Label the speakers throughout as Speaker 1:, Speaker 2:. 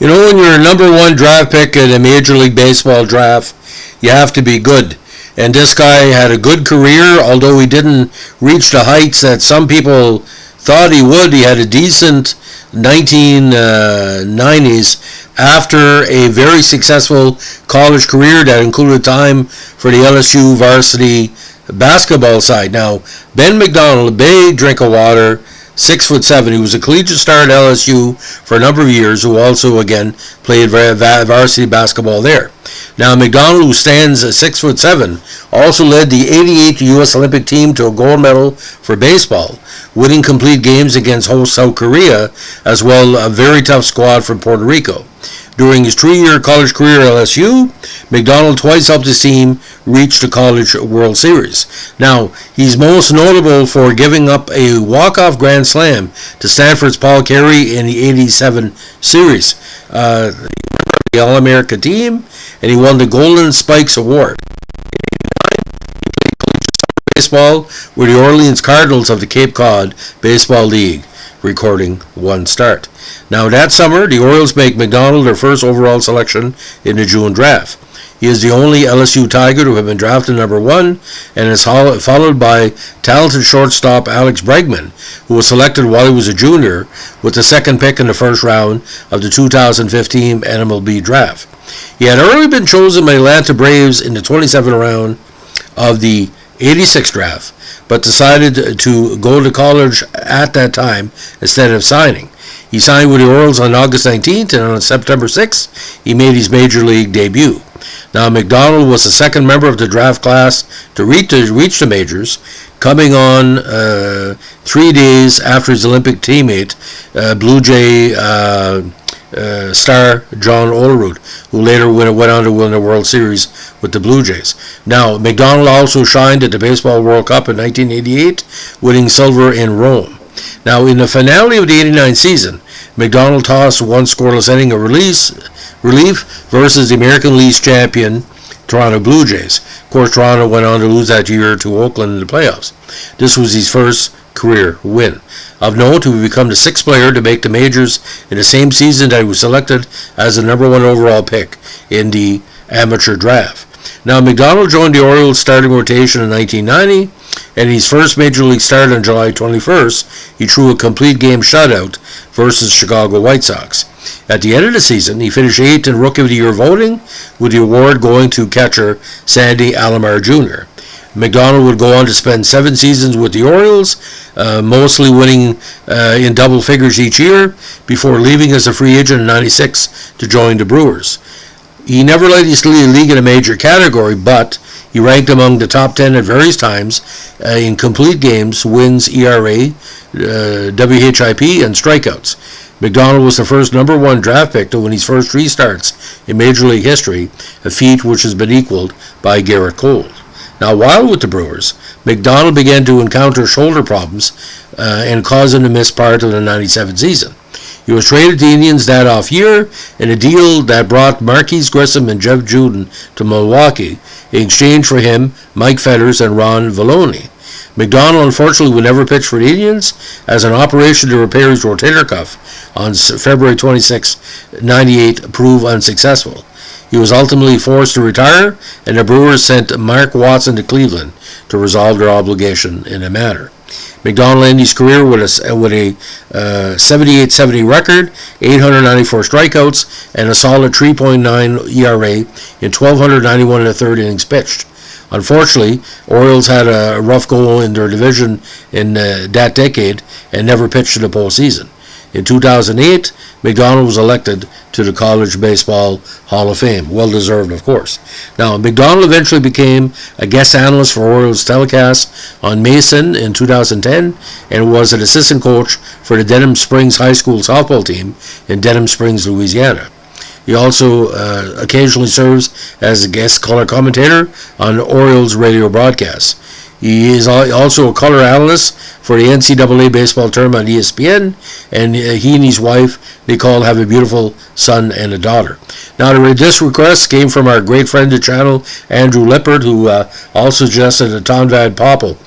Speaker 1: You know, when you're a number one draft pick in a Major League Baseball draft, you have to be good. And this guy had a good career, although he didn't reach the heights that some people thought he would. He had a decent 1990s after a very successful college career that included time for the LSU varsity basketball side. Now, Ben McDonald, a big drink of water, 6'7". He was a collegiate star at LSU for a number of years, who also, again, played varsity basketball there. Now, McDonald, who stands at 6'7", also led the '88 U.S. Olympic team to a gold medal for baseball, winning complete games against host South Korea, as well a very tough squad from Puerto Rico. During his 3-year college career at LSU, McDonald twice helped his team reach the College World Series. Now, he's most notable for giving up a walk-off grand slam to Stanford's Paul Carey in the '87 series. The All-America team, and he won the Golden Spikes Award. He played collegiate baseball with the Orleans Cardinals of the Cape Cod Baseball League, recording 1 start. Now, that summer, the Orioles make McDonald their first overall selection in the June draft. He is the only LSU Tiger to have been drafted number 1, and is followed by talented shortstop Alex Bregman, who was selected while he was a junior with the second pick in the first round of the 2015 MLB draft. He had already been chosen by the Atlanta Braves in the 27th round of the '86 draft, but decided to go to college at that time instead of signing. He signed with the Orioles on August 19th, and on September 6th, he made his major league debut. Now, McDonald was the second member of the draft class to reach the majors, coming on 3 days after his Olympic teammate, Blue Jay star John Olerud, who later went on to win the World Series with the Blue Jays. Now, McDonald also shined at the Baseball World Cup in 1988, winning silver in Rome. Now, in the finale of the '89 season, McDonald tossed one scoreless inning of relief versus the American League champion Toronto Blue Jays. Of course, Toronto went on to lose that year to Oakland in the playoffs. This was his first career win. Of note, he would become the 6th player to make the majors in the same season that he was selected as the number 1 overall pick in the amateur draft. Now, McDonald joined the Orioles starting rotation in 1990, and his first major league start on July 21st, he threw a complete game shutout versus Chicago White Sox. At the end of the season, he finished 8th in Rookie of the Year voting, with the award going to catcher Sandy Alomar Jr. McDonald would go on to spend 7 seasons with the Orioles, mostly winning in double figures each year, before leaving as a free agent in '96 to join the Brewers. He never led his league in a major category, but he ranked among the top 10 at various times in complete games, wins, ERA, WHIP, and strikeouts. McDonald was the first number 1 draft pick to win his first 3 starts in Major League history, a feat which has been equaled by Garrett Cole. Now, while with the Brewers, McDonald began to encounter shoulder problems and caused him to miss part of the '97 season. He was traded to the Indians that off year in a deal that brought Marquise Grissom and Jeff Juden to Milwaukee in exchange for him, Mike Fetters, and Ron Vallone. McDonald unfortunately would never pitch for the Indians, as an operation to repair his rotator cuff on February 26, '98 proved unsuccessful. He was ultimately forced to retire, and the Brewers sent Mark Watson to Cleveland to resolve their obligation in the matter. McDonald ended his career with a 78-70 record, 894 strikeouts, and a solid 3.9 ERA in 1,291 1/3 innings pitched. Unfortunately, Orioles had a rough go in their division in that decade and never pitched in the postseason. In 2008, McDonald was elected to the College Baseball Hall of Fame. Well deserved, of course. Now, McDonald eventually became a guest analyst for Orioles telecasts on Mason in 2010 and was an assistant coach for the Denham Springs High School softball team in Denham Springs, Louisiana. He also occasionally serves as a guest color commentator on Orioles radio broadcasts. He is also a color analyst for the NCAA baseball tournament on ESPN, and he and his wife, Nicole, have a beautiful son and a daughter. Now, this request came from our great friend of the channel, Andrew Lippert, who also suggested a Tom Van Poppel.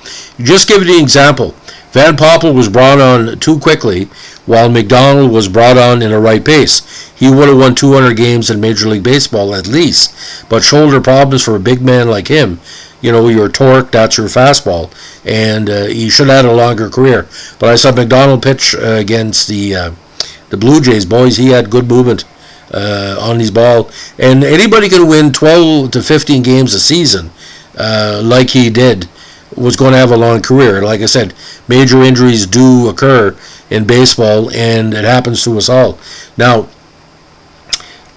Speaker 1: Just give you an example. Van Poppel was brought on too quickly, while McDonald was brought on in a right pace. He would have won 200 games in Major League Baseball at least, but shoulder problems for a big man like him. Your torque, that's your fastball, and he should have had a longer career. But I saw McDonald pitch against the Blue Jays. Boys, he had good movement on his ball, and anybody can win 12 to 15 games a season like he did was going to have a long career. Like I said, major injuries do occur in baseball, and it happens to us all. Now,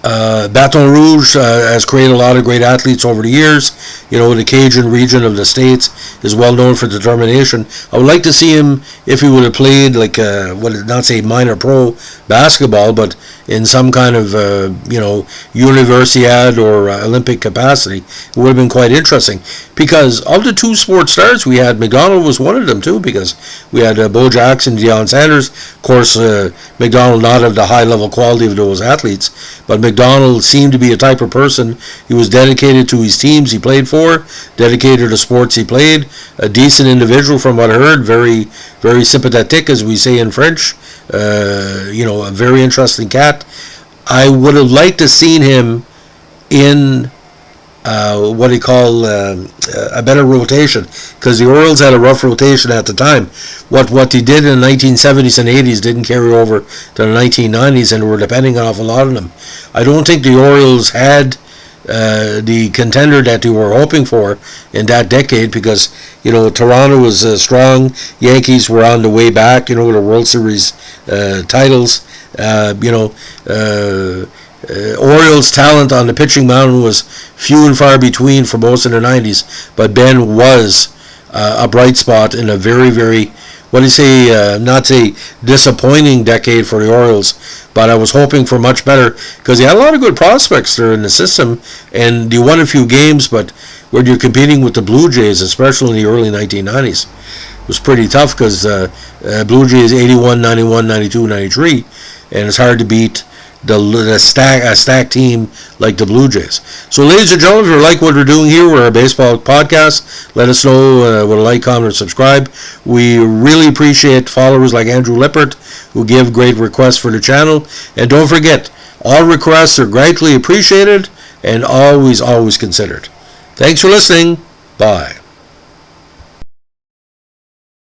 Speaker 1: Baton Rouge has created a lot of great athletes over the years. The Cajun region of the States is well known for determination. I would like to see him if he would have played like, not say minor pro basketball, but in some kind of, universiad or Olympic capacity. It would have been quite interesting. Because of the two sports stars we had, McDonald was one of them too, because we had Bo Jackson, Deion Sanders. Of course, McDonald not of the high level quality of those athletes, but McDonald seemed to be a type of person. He was dedicated to his teams he played for, dedicated to the sports he played, a decent individual from what I heard, very, very sympathetic, as we say in French. A very interesting cat. I would have liked to seen him in what do you call a better rotation, because the Orioles had a rough rotation at the time. What they did in the 1970s and 80s didn't carry over to the 1990s, and were depending on a lot of them. I don't think the Orioles had the contender that they were hoping for in that decade, because Toronto was strong, Yankees were on the way back, with the World Series titles. Orioles' talent on the pitching mound was few and far between for most of the 90s, but Ben was a bright spot in a very, very, not say disappointing decade for the Orioles, but I was hoping for much better, because he had a lot of good prospects there in the system, and he won a few games, but when you're competing with the Blue Jays, especially in the early 1990s, it was pretty tough, because Blue Jays 81, 91, 92, 93, and it's hard to beat a stacked team like the Blue Jays. So, ladies and gentlemen, if you like what we're doing here, we're a baseball podcast. Let us know with a like, comment, and subscribe. We really appreciate followers like Andrew Lippert, who give great requests for the channel. And don't forget, all requests are greatly appreciated and always considered. Thanks for listening. Bye.